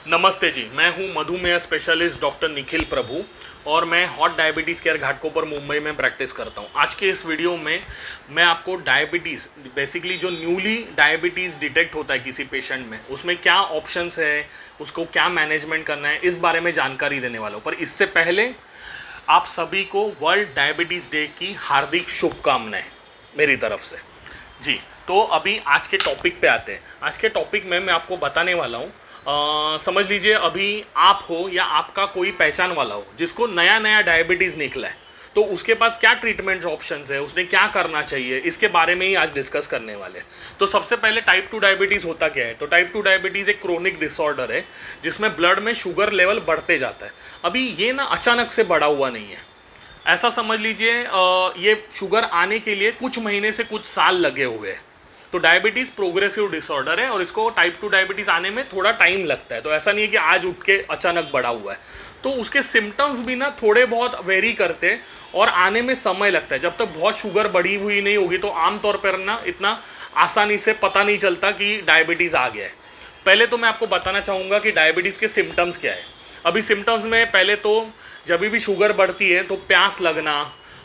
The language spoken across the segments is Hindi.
नमस्ते जी, मैं हूं मधुमेह स्पेशलिस्ट डॉक्टर निखिल प्रभु और मैं hot diabetes care Ghatkopar Mumbai में प्रैक्टिस करता हूं। आज के इस वीडियो में मैं आपको डायबिटीज़ बेसिकली जो न्यूली डायबिटीज़ डिटेक्ट होता है किसी पेशेंट में, उसमें क्या ऑप्शंस है, उसको क्या मैनेजमेंट करना है, इस बारे में जानकारी देने वाला हूँ। पर इससे पहले आप सभी को वर्ल्ड डायबिटीज़ डे की हार्दिक शुभकामनाएं मेरी तरफ से जी। तो अभी आज के टॉपिक पे आते हैं। आज के टॉपिक में मैं आपको बताने वाला हूँ, समझ लीजिए अभी आप हो या आपका कोई पहचान वाला हो जिसको नया नया डायबिटीज़ निकला है, तो उसके पास क्या ट्रीटमेंट ऑप्शंस है, उसने क्या करना चाहिए, इसके बारे में ही आज डिस्कस करने वाले हैं। तो सबसे पहले टाइप 2 डायबिटीज़ होता क्या है? तो टाइप 2 डायबिटीज़ एक क्रोनिक डिसऑर्डर है जिसमें ब्लड में शुगर लेवल बढ़ते जाता है। अभी ये ना अचानक से बढ़ा हुआ नहीं है, ऐसा समझ लीजिए ये शुगर आने के लिए कुछ महीने से कुछ साल लगे हुए हैं। तो डायबिटीज़ प्रोग्रेसिव डिसऑर्डर है और इसको टाइप 2 डायबिटीज़ आने में थोड़ा टाइम लगता है। तो ऐसा नहीं है कि आज उठ के अचानक बढ़ा हुआ है। तो उसके सिम्टम्स भी ना थोड़े बहुत वेरी करते हैं और आने में समय लगता है। जब तक बहुत शुगर बढ़ी हुई नहीं होगी तो आमतौर पर ना इतना आसानी से पता नहीं चलता कि डायबिटीज़ आ गया है। पहले तो मैं आपको बताना चाहूँगा कि डायबिटीज़ के सिम्टम्स क्या है। अभी सिम्टम्स में पहले तो जब भी शुगर बढ़ती है तो प्यास लगना,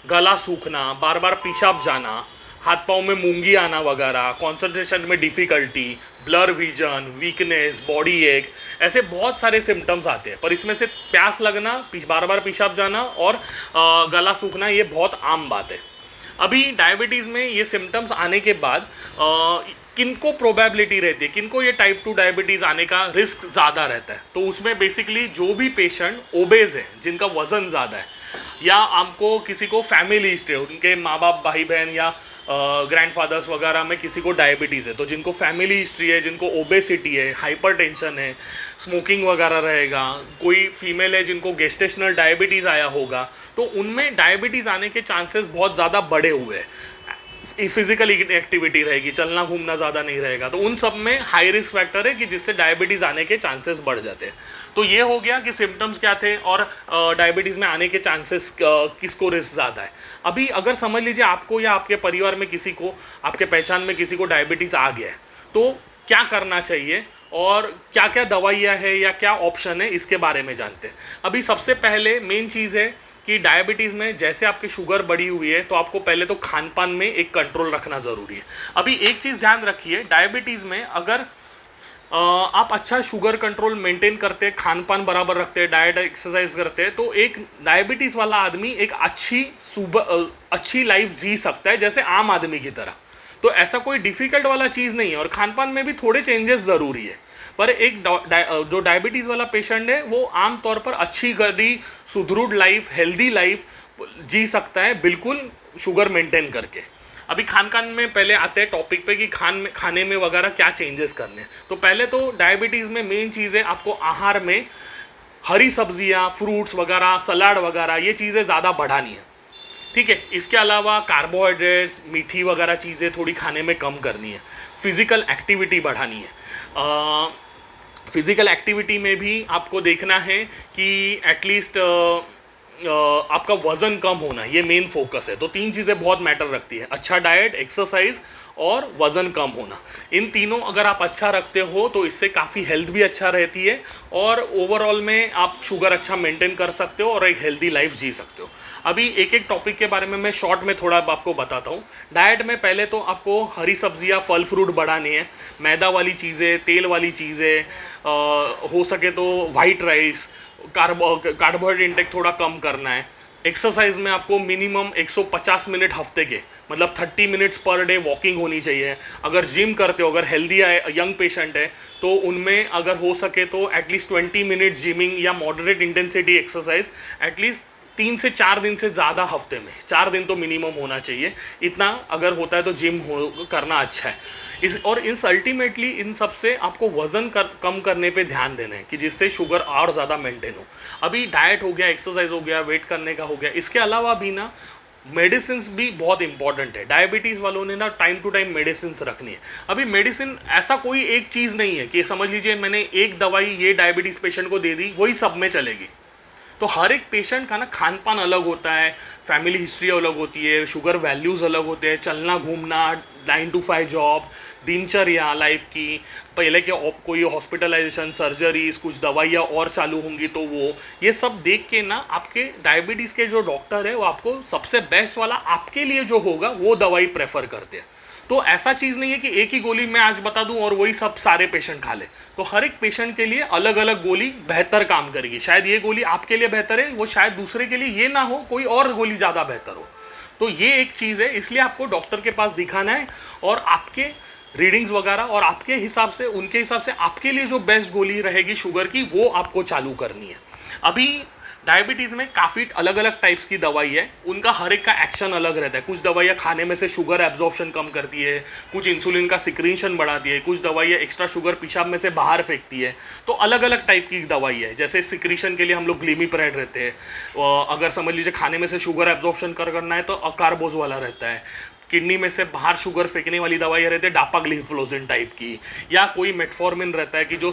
गला सूखना, बार बार पेशाब जाना, हाथ पाँव में मूंगी आना वगैरह, कंसंट्रेशन में difficulty, blur vision, weakness, body एक, ऐसे बहुत सारे सिम्टम्स आते हैं। पर इसमें से प्यास लगना, बार बार पेशाब जाना और गला सूखना ये बहुत आम बात है। अभी डायबिटीज़ में ये सिम्टम्स आने के बाद किनको प्रोबेबिलिटी रहती है, किनको ये टाइप 2 डायबिटीज़ आने का रिस्क ज़्यादा रहता है? तो उसमें बेसिकली जो भी पेशेंट ओबेज है, जिनका वज़न ज़्यादा है, या आपको किसी को फैमिली हिस्ट्री है, उनके माँ बाप, भाई बहन या ग्रैंडफादर्स वगैरह में किसी को डायबिटीज़ है, तो जिनको फैमिली हिस्ट्री है, जिनको ओबेसिटी है, हाइपरटेंशन है, स्मोकिंग वगैरह रहेगा, कोई फीमेल है जिनको गेस्टेशनल डायबिटीज़ आया होगा, तो उनमें डायबिटीज़ आने के चांसेस बहुत ज़्यादा बढ़े हुए हैं। फिजिकल एक्टिविटी रहेगी, चलना घूमना ज़्यादा नहीं रहेगा, तो उन सब में हाई रिस्क फैक्टर है कि जिससे डायबिटीज़ आने के चांसेस बढ़ जाते हैं। तो ये हो गया कि सिम्टम्स क्या थे और डायबिटीज़ में आने के चांसेस किसको रिस्क ज़्यादा है। अभी अगर समझ लीजिए आपको या आपके परिवार में किसी को, आपके पहचान में किसी को डायबिटीज़ आ गया है, तो क्या करना चाहिए और क्या क्या दवाइयाँ है या क्या ऑप्शन है, इसके बारे में जानते हैं। अभी सबसे पहले मेन चीज़ है कि डायबिटीज़ में जैसे आपकी शुगर बढ़ी हुई है तो आपको पहले तो खान पान में एक कंट्रोल रखना ज़रूरी है। अभी एक चीज़ ध्यान रखिए, डायबिटीज़ में अगर आप अच्छा शुगर कंट्रोल मेंटेन करते हैं, खान पान बराबर रखते हैं, डाइट एक्सरसाइज करते हैं, तो एक डायबिटीज़ वाला आदमी एक अच्छी लाइफ जी सकता है जैसे आम आदमी की तरह। तो ऐसा कोई डिफ़िकल्ट वाला चीज़ नहीं है और खान पान में भी थोड़े चेंजेस ज़रूरी है। पर एक जो डायबिटीज़ वाला पेशेंट है वो आम तौर पर अच्छी गरी सुदृढ़ लाइफ, हेल्दी लाइफ जी सकता है बिल्कुल शुगर मेंटेन करके। अभी खान में पहले आते हैं टॉपिक पे कि खाने में वगैरह क्या चेंजेस करने हैं। तो पहले तो डायबिटीज़ में मेन चीज़ है आपको आहार में हरी सब्जियां, फ्रूट्स वगैरह, सलाद वगैरह ये चीज़ें ज़्यादा बढ़ानी है, ठीक है। इसके अलावा कार्बोहाइड्रेट्स, मीठी वगैरह चीज़ें थोड़ी खाने में कम करनी है। फिज़िकल एक्टिविटी बढ़ानी है। फिज़िकल एक्टिविटी में भी आपको देखना है कि एटलीस्ट आपका वज़न कम होना, ये मेन फोकस है। तो तीन चीज़ें बहुत मैटर रखती है, अच्छा डाइट, एक्सरसाइज और वज़न कम होना। इन तीनों अगर आप अच्छा रखते हो तो इससे काफ़ी हेल्थ भी अच्छा रहती है और ओवरऑल में आप शुगर अच्छा मेंटेन कर सकते हो और एक हेल्दी लाइफ जी सकते हो। अभी एक एक टॉपिक के बारे में मैं शॉर्ट में थोड़ा आपको बताता हूँ। डाइट में पहले तो आपको हरी सब्जियाँ, फल फ्रूट बढ़ानी है। मैदा वाली चीज़ें, तेल वाली चीज़ें, हो सके तो वाइट राइस, कार्बोहाइड्रेट इंटेक थोड़ा कम करना है। एक्सरसाइज में आपको मिनिमम 150 मिनट हफ्ते के, मतलब 30 मिनट्स पर डे वॉकिंग होनी चाहिए। अगर जिम करते हो, अगर हेल्दी यंग पेशेंट है तो उनमें अगर हो सके तो एटलीस्ट 20 मिनट जिमिंग या मॉडरेट इंटेंसिटी एक्सरसाइज एटलीस्ट 3 से 4 दिन से ज़्यादा हफ्ते में, 4 दिन तो मिनिमम होना चाहिए। इतना अगर होता है तो जिम करना अच्छा है। इस अल्टीमेटली इन सब से आपको वज़न कम करने पे ध्यान देना है कि जिससे शुगर और ज़्यादा मेंटेन हो। अभी डाइट हो गया, एक्सरसाइज हो गया, वेट करने का हो गया। इसके अलावा भी ना मेडिसिन भी बहुत इंपॉर्टेंट है। डायबिटीज़ वालों ने ना टाइम टू टाइम मेडिसिन रखनी है। अभी मेडिसिन ऐसा कोई एक चीज़ नहीं है कि समझ लीजिए मैंने एक दवाई ये डायबिटीज़ पेशेंट को दे दी, वही सब में चलेगी। तो हर एक पेशेंट का ना खान पान अलग होता है, फैमिली हिस्ट्री अलग होती है, शुगर वैल्यूज़ अलग होते हैं, चलना घूमना, 9 to 5 जॉब, दिनचर्या लाइफ की, पहले के कोई हॉस्पिटलाइजेशन, सर्जरीज, कुछ दवाइयाँ और चालू होंगी तो वो, ये सब देख के ना आपके डायबिटीज़ के जो डॉक्टर है वो आपको सबसे बेस्ट वाला आपके लिए जो होगा वो दवाई प्रेफर करते हैं। तो ऐसा चीज़ नहीं है कि एक ही गोली मैं आज बता दूं और वही सब सारे पेशेंट खा ले। तो हर एक पेशेंट के लिए अलग अलग गोली बेहतर काम करेगी। शायद ये गोली आपके लिए बेहतर है, वो शायद दूसरे के लिए ये ना हो, कोई और गोली ज़्यादा बेहतर हो। तो ये एक चीज़ है, इसलिए आपको डॉक्टर के पास दिखाना है और आपके रीडिंग्स वगैरह और आपके हिसाब से, उनके हिसाब से आपके लिए जो बेस्ट गोली रहेगी शुगर की वो आपको चालू करनी है। अभी डायबिटीज़ में काफ़ी अलग अलग टाइप्स की दवाई है, उनका हर एक का एक्शन अलग रहता है। कुछ दवाइयाँ खाने में से शुगर एब्जॉर्प्शन कम करती है, कुछ इंसुलिन का सिक्रीशन बढ़ाती है, कुछ दवाइयाँ एक्स्ट्रा शुगर पेशाब में से बाहर फेंकती है। तो अलग अलग टाइप की दवाई है। जैसे सिक्रीशन के लिए हम लोग ग्लिमिप्राइड रहते हैं, अगर समझ लीजिए खाने में से शुगर एब्जॉर्प्शन करना है तो अकारबोज वाला रहता है। किडनी में से बाहर शुगर फेंकने वाली दवाइयाँ रहती है डापाग्लिफ्लोजिन टाइप की, या कोई मेटफॉर्मिन रहता है कि जो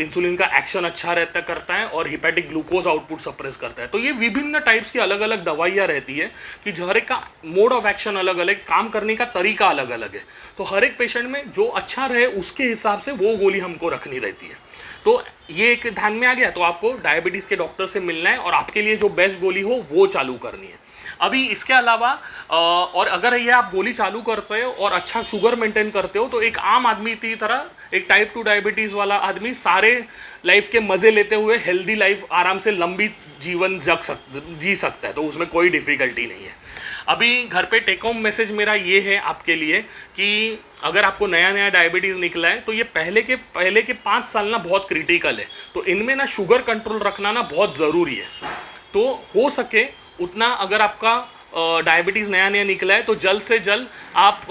इंसुलिन का एक्शन अच्छा रहता करता है और हिपैटिक ग्लूकोज आउटपुट सप्रेस करता है। तो ये विभिन्न टाइप्स की अलग अलग दवाइयाँ रहती है कि हर एक का मोड ऑफ एक्शन अलग अलग, काम करने का तरीका अलग अलग है। तो हर एक पेशेंट में जो अच्छा रहे उसके हिसाब से वो गोली हमको रखनी रहती है। तो ये एक ध्यान में आ गया। तो आपको डायबिटीज़ के डॉक्टर से मिलना है और आपके लिए जो बेस्ट गोली हो वो चालू करनी है। अभी इसके अलावा और अगर ये आप गोली चालू करते हो और अच्छा शुगर मेंटेन करते हो तो एक आम आदमी की तरह, एक टाइप 2 डायबिटीज़ वाला आदमी सारे लाइफ के मज़े लेते हुए हेल्दी लाइफ आराम से लंबी जीवन जी सकता है। तो उसमें कोई डिफ़िकल्टी नहीं है। अभी घर पे टेक होम मैसेज मेरा ये है आपके लिए कि अगर आपको नया नया डायबिटीज़ निकला है तो ये पहले के 5 साल ना बहुत क्रिटिकल है। तो इनमें ना शुगर कंट्रोल रखना ना बहुत ज़रूरी है। तो हो सके उतना, अगर आपका डायबिटीज़ नया नया निकला है तो जल्द से जल्द आप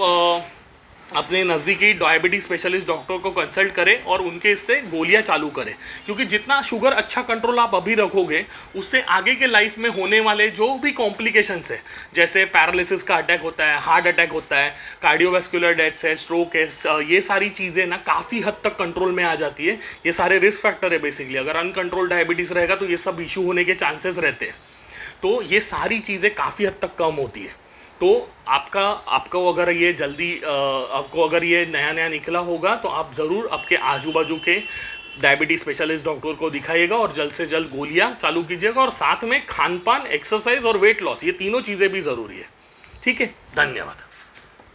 अपने नज़दीकी डायबिटीज़ स्पेशलिस्ट डॉक्टर को कंसल्ट करें और उनके इससे गोलियां चालू करें। क्योंकि जितना शुगर अच्छा कंट्रोल आप अभी रखोगे उससे आगे के लाइफ में होने वाले जो भी कॉम्प्लिकेशंस है, जैसे पैरालिसिस का अटैक होता है, हार्ट अटैक होता है, कार्डियोवैस्कुलर डेथ्स है, स्ट्रोक है, ये सारी चीज़ें ना काफ़ी हद तक कंट्रोल में आ जाती है। ये सारे रिस्क फैक्टर है बेसिकली। अगर अनकंट्रोल डायबिटीज़ रहेगा तो ये सब इशू होने के चांसेस रहते हैं। तो ये सारी चीज़ें काफ़ी हद तक कम होती है। तो आपको अगर ये आपको अगर ये नया नया निकला होगा तो आप ज़रूर आपके आजू बाजू के डायबिटीज स्पेशलिस्ट डॉक्टर को दिखाइएगा और जल्द से जल्द गोलियां चालू कीजिएगा। और साथ में खान पान, एक्सरसाइज और वेट लॉस, ये तीनों चीज़ें भी ज़रूरी है। ठीक है, धन्यवाद।